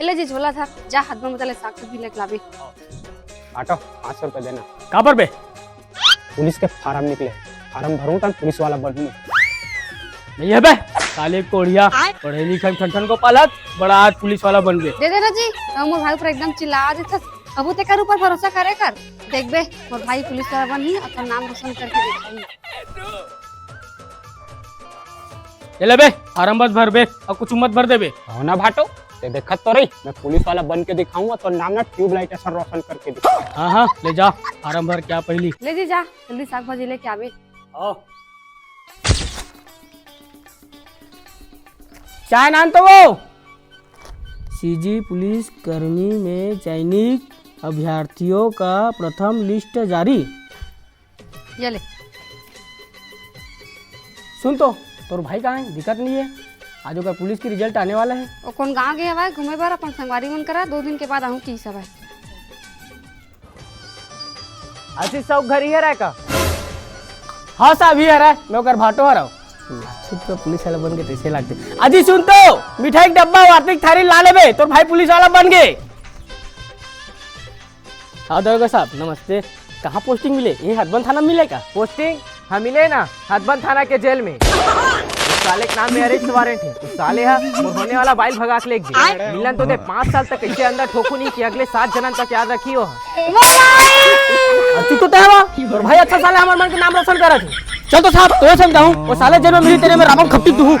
ले जी झोला था जा हाथ में मतलब साग सब्जी लेके लावे। आटो 500 रुपए देना। कहाँ पर बे? पुलिस के फार्म निकले, फार्म भरूं तो पुलिस वाला बनूं। नहीं है बे, साले कोढ़िया पढ़े लिखे ठन को पालत बड़ा आज पुलिस वाला बन गए। दे देना जी, मोर भाई पर एकदम चिल्ला देता। अब ते कर ऊपर भरोसा करे कर, देख बे मोर भाई पुलिस वाला बन ही अपन नाम रोशन करके दिखाई। ले बे फार्म बस भर बे और कुछ मत भर दे बे। हो ना भाटो, ते देखत तो रही, मैं पुलिस वाला बन के दिखाऊंगा तो नाम ना ट्यूबलाइट ऐसा रोशन करके दिखाऊंगा। हाँ हाँ ले जा फार्म भर क्या पहली। ले जी जा जल्दी साग भाजी लेके आवे। चाय नान तो वो सीजी पुलिस कर्मी में चयनित अभ्यर्थियों का प्रथम लिस्ट जारी। ये ले सुन तो तोर भाई कहाँ है? दिक्कत नहीं है, आज ओकर पुलिस की रिजल्ट आने वाला है। ओ कौन गांव गए भाई घूमे बार अपन संगवारी मन करा 2 दिन के बाद आऊं की सब है। आशीष साहब घर ही है का? हाँ साहब ही है, मैं ओकर भाटो आ रहा हूँ। तो पुलिस वाला बन गए तैसे लगते। अजी सुन तो मिठाई का डब्बा वार्तिक थारी ला ले बे, तोर भाई पुलिस वाला बन गए। हाँ दरोगा साहब नमस्ते, कहाँ पोस्टिंग मिले? ये हथबंद थाना मिले का? पोस्टिंग हम मिले ना हथबंद थाना के जेल में। उस साले के नाम में अरेस्ट वारंट है। उस साले हा होने वाला बाइल भगा के ले गए। मिलन तो दे 5 साल तक कैसे अंदर ठोकू नहीं कि अगले 7 जनन तक याद रखियो। तू तो तहवा तोर भाई अच्छा साले हमारे मन के नाम रोशन करा थे। चल तो साहब तो समझाऊं वो साले जेल में मिली तेरे में रावण खपटी तू।